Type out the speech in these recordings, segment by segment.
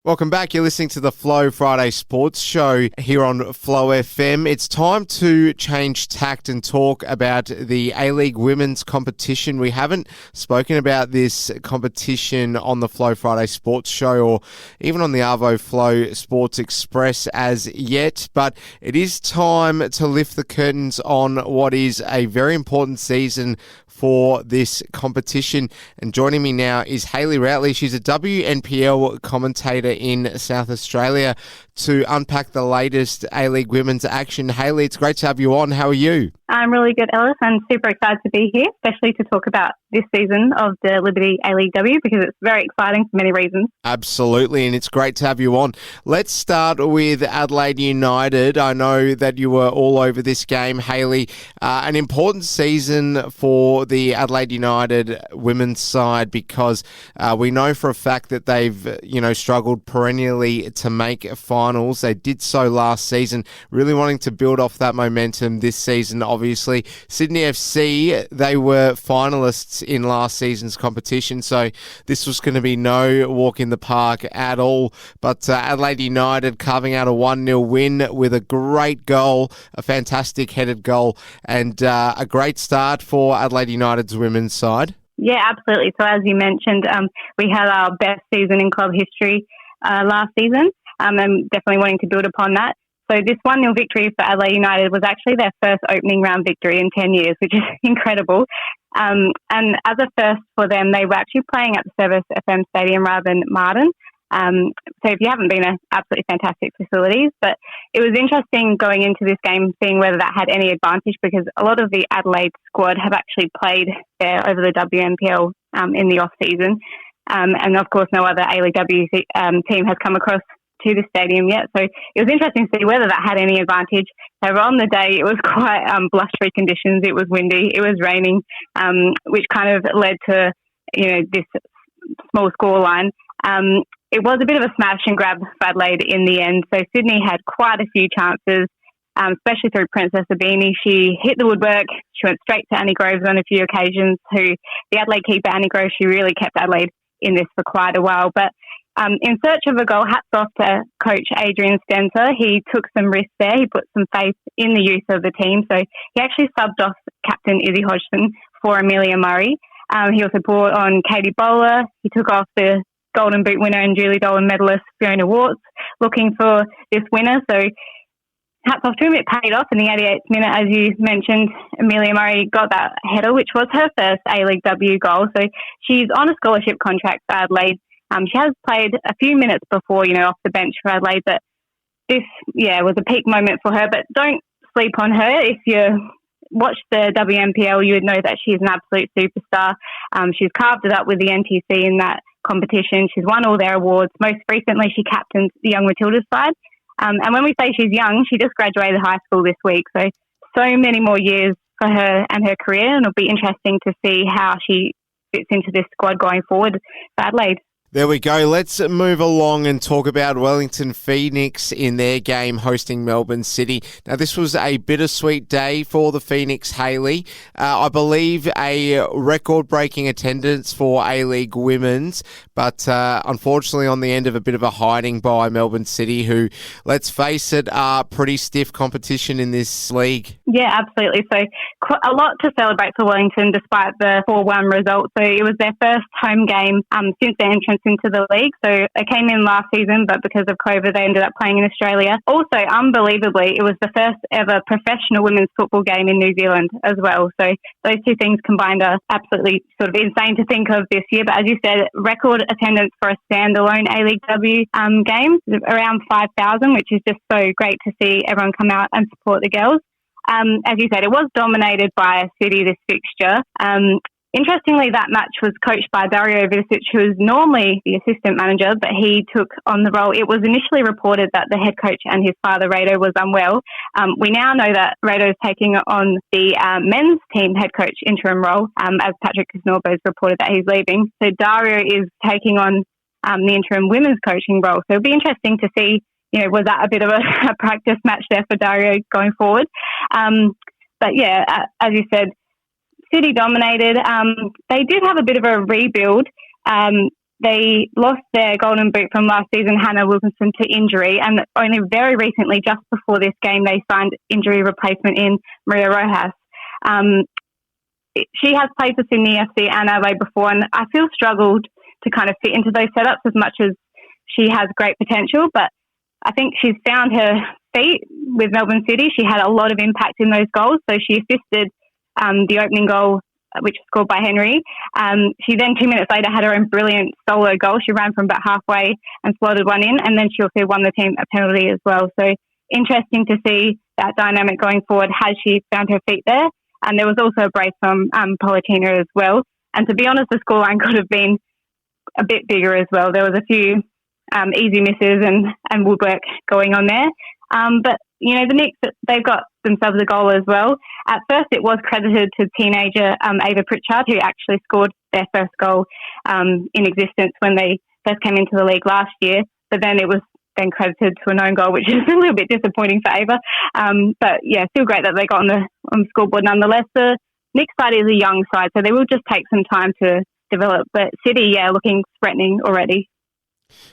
Welcome back. You're listening to the Flow Friday Sports Show here on Flow FM. It's time to change tact and talk about the A-League women's competition. We haven't spoken about this competition on the Flow Friday Sports Show or even on the Arvo Flow Sports Express as yet, but it is time to lift the curtains on what is a very important season for this competition. And joining me now is Hayley Routley. She's a WNPL commentator in South Australia to unpack the latest A-League women's action. Hayley, it's great to have you on. How are you? I'm really good, Ellis. I'm super excited to be here, especially to talk about this season of the Liberty A-League W because it's very exciting for many reasons. Absolutely, and it's great to have you on. Let's start with Adelaide United. I know that you were all over this game, Hayley. An important season for the Adelaide United women's side because we know for a fact that they've struggled perennially to make finals. They did so last season, really wanting to build off that momentum this season. Obviously, Sydney FC, they were finalists in last season's competition, so this was going to be no walk in the park at all. But Adelaide United carving out a 1-0 win with a great goal, a fantastic headed goal, and a great start for Adelaide United's women's side. Yeah, absolutely. So as you mentioned, we had our best season in club history last season, and definitely wanting to build upon that. So this 1-0 victory for Adelaide United was actually their first opening round victory in 10 years, which is incredible. And as a first for them, they were actually playing at the Service FM Stadium rather than Martin. So if you haven't been, absolutely fantastic facilities. But it was interesting going into this game, seeing whether that had any advantage because a lot of the Adelaide squad have actually played there over the WNPL in the off-season. And of course, no other A-League W team has come across to the stadium yet. So it was interesting to see whether that had any advantage. However, on the day, it was quite blustery conditions. It was windy. It was raining, which kind of led to, this small scoreline. It was a bit of a smash and grab for Adelaide in the end. So Sydney had quite a few chances, especially through Princess Abini. She hit the woodwork. She went straight to Annie Groves on a few occasions. The Adelaide keeper, Annie Groves, she really kept Adelaide in this for quite a while. But in search of a goal, hats off to coach Adrian Stenser. He took some risks there. He put some faith in the youth of the team. So he actually subbed off captain Izzy Hodgson for Amelia Murray. He also brought on Katie Bowler. He took off the Golden Boot winner and Julie Dolan medalist Fiona Warts, looking for this winner. So hats off to him. It paid off in the 88th minute, as you mentioned. Amelia Murray got that header, which was her first A-League W goal. So she's on a scholarship contract for Adelaide. She has played a few minutes before, off the bench for Adelaide, but this, was a peak moment for her. But don't sleep on her. If you watch the WNPL, you would know that she's an absolute superstar. She's carved it up with the NTC in that competition. She's won all their awards. Most recently, she captained the Young Matildas side. And when we say she's young, she just graduated high school this week. So many more years for her and her career, and it'll be interesting to see how she fits into this squad going forward for Adelaide. There we go. Let's move along and talk about Wellington Phoenix in their game hosting Melbourne City. Now, this was a bittersweet day for the Phoenix, Hayley. I believe a record-breaking attendance for A-League Women's, but unfortunately on the end of a bit of a hiding by Melbourne City, who, let's face it, are pretty stiff competition in this league. Yeah, absolutely. So a lot to celebrate for Wellington despite the 4-1 result. So it was their first home game since their entrance into the league. So they came in last season, but because of COVID, they ended up playing in Australia. Also, unbelievably, it was the first ever professional women's football game in New Zealand as well. So those two things combined are absolutely sort of insane to think of this year. But as you said, record attendance for a standalone A-League W game, around 5,000, which is just so great to see everyone come out and support the girls. As you said, it was dominated by City, this fixture. Interestingly, that match was coached by Dario Vidicic, who is normally the assistant manager, but he took on the role. It was initially reported that the head coach and his father, Rado, was unwell. We now know that Rado is taking on the men's team head coach interim role, as Patrick Kisnorbo has reported that he's leaving. So Dario is taking on the interim women's coaching role. So it'll be interesting to see, was that a bit of a practice match there for Dario going forward? But yeah, as you said, City dominated. They did have a bit of a rebuild. they lost their golden boot from last season, Hannah Wilkinson, to injury, and only very recently, just before this game, they signed injury replacement in Maria Rojas. She has played for Sydney FC and Adelaide before, and I feel struggled to kind of fit into those setups as much as she has great potential, but I think she's found her feet with Melbourne City. She had a lot of impact in those goals, so she assisted the opening goal, which was scored by Henry. She then 2 minutes later had her own brilliant solo goal. She ran from about halfway and slotted one in, and then she also won the team a penalty as well. So interesting to see that dynamic going forward. Has she found her feet there? And there was also a brace from Politina as well. And to be honest, the scoreline could have been a bit bigger as well. There was a few easy misses and woodwork going on there. But, you know, the Knicks, they've got themselves a goal as well. At first, it was credited to teenager Ava Pritchard, who actually scored their first goal in existence when they first came into the league last year. But then it was then credited to an own goal, which is a little bit disappointing for Ava. But, yeah, still great that they got on the scoreboard nonetheless. The Knicks side is a young side, so they will just take some time to develop. But City, yeah, looking threatening already.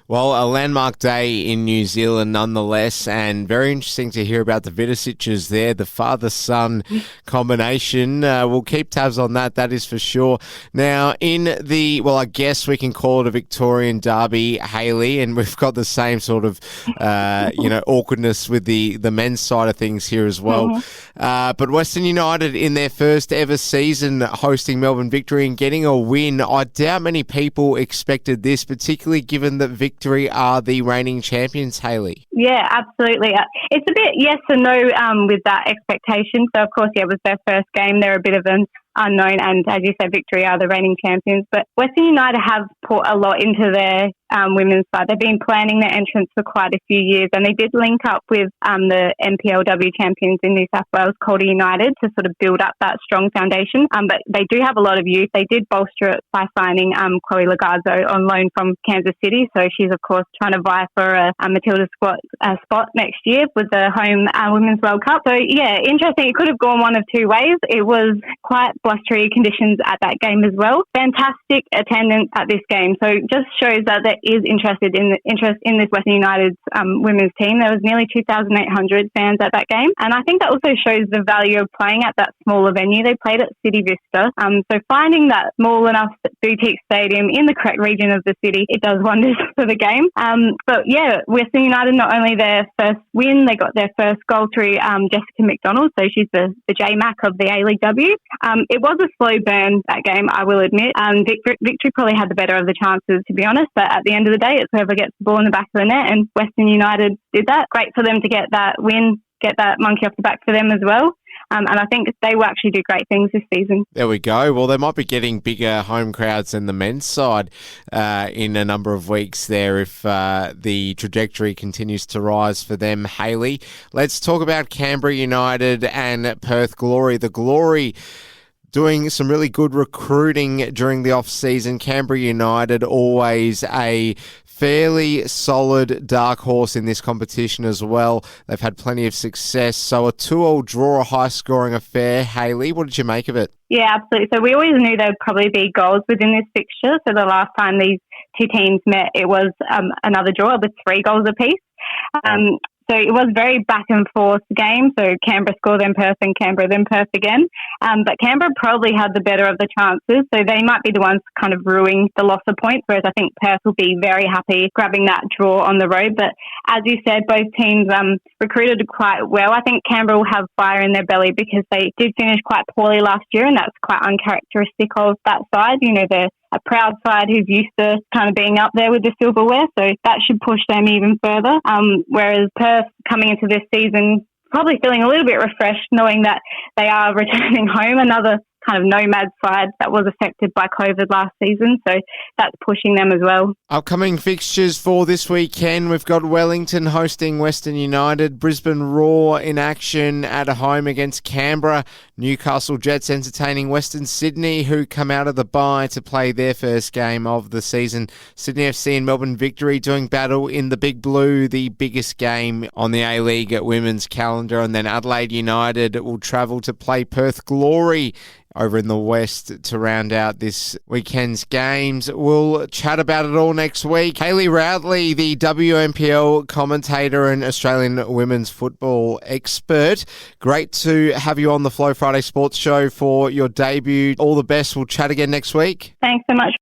Well, a landmark day in New Zealand nonetheless, and very interesting to hear about the Vidicics there, the father-son combination. We'll keep tabs on that is for sure. Now, I guess we can call it a Victorian derby, Hayley, and we've got the same sort of, awkwardness with the men's side of things here as well. Mm-hmm. But Western United in their first ever season hosting Melbourne Victory and getting a win. I doubt many people expected this, particularly given that Victory are the reigning champions, Hayley. Yeah, absolutely. It's a bit yes and no with that expectation. So, of course, it was their first game. They're a bit of an unknown, and as you said, Victory are the reigning champions. But Western United have put a lot into their women's side. They've been planning their entrance for quite a few years, and they did link up with the NPLW champions in New South Wales, Calder United, to sort of build up that strong foundation. But they do have a lot of youth. They did bolster it by signing Chloe Lagazzo on loan from Kansas City. So she's, of course, trying to vie for a Matilda spot next year with the home Women's World Cup. So, yeah, interesting. It could have gone one of two ways. It was quite blustery conditions at that game as well. Fantastic attendance at this game. So just shows that there is interest in this Western United's women's team. There was nearly 2,800 fans at that game. And I think that also shows the value of playing at that smaller venue. They played at City Vista. So finding that small enough boutique stadium in the correct region of the city, it does wonders for the game. But yeah, Western United, not only their first win, they got their first goal through Jessica McDonald. So she's the J-Mac of the A-League W. It was a slow burn, that game, I will admit. Victory probably had the better of the chances, to be honest, but at the end of the day, it's whoever gets the ball in the back of the net, and Western United did that. Great for them to get that win, get that monkey off the back for them as well. And I think they will actually do great things this season. There we go. Well, they might be getting bigger home crowds than the men's side in a number of weeks there if the trajectory continues to rise for them, Hayley. Let's talk about Canberra United and Perth Glory. The Glory doing some really good recruiting during the off-season. Canberra United, always a fairly solid dark horse in this competition as well. They've had plenty of success. So a 2-2 draw, a high-scoring affair. Hayley, what did you make of it? Yeah, absolutely. So we always knew there would probably be goals within this fixture. So the last time these two teams met, it was another draw with 3 goals apiece. So it was very back and forth game. So Canberra scored, then Perth, and Canberra, then Perth again. But Canberra probably had the better of the chances. So they might be the ones kind of ruining the loss of points, whereas I think Perth will be very happy grabbing that draw on the road. But as you said, both teams recruited quite well. I think Canberra will have fire in their belly because they did finish quite poorly last year, and that's quite uncharacteristic of that side. You know, they're a proud side who's used to kind of being up there with the silverware, so that should push them even further. Whereas Perth, coming into this season, probably feeling a little bit refreshed, knowing that they are returning home, another kind of nomad side that was affected by COVID last season, so that's pushing them as well. Upcoming fixtures for this weekend, we've got Wellington hosting Western United, Brisbane Roar in action at home against Canberra, Newcastle Jets entertaining Western Sydney, who come out of the bye to play their first game of the season. Sydney FC and Melbourne Victory doing battle in the Big Blue, the biggest game on the A-League women's calendar, and then Adelaide United will travel to play Perth Glory over in the West to round out this weekend's games. We'll chat about it all next week. Hayley Routley, the WNPL commentator and Australian women's football expert. Great to have you on the Flow Friday Sports Show for your debut. All the best. We'll chat again next week. Thanks so much.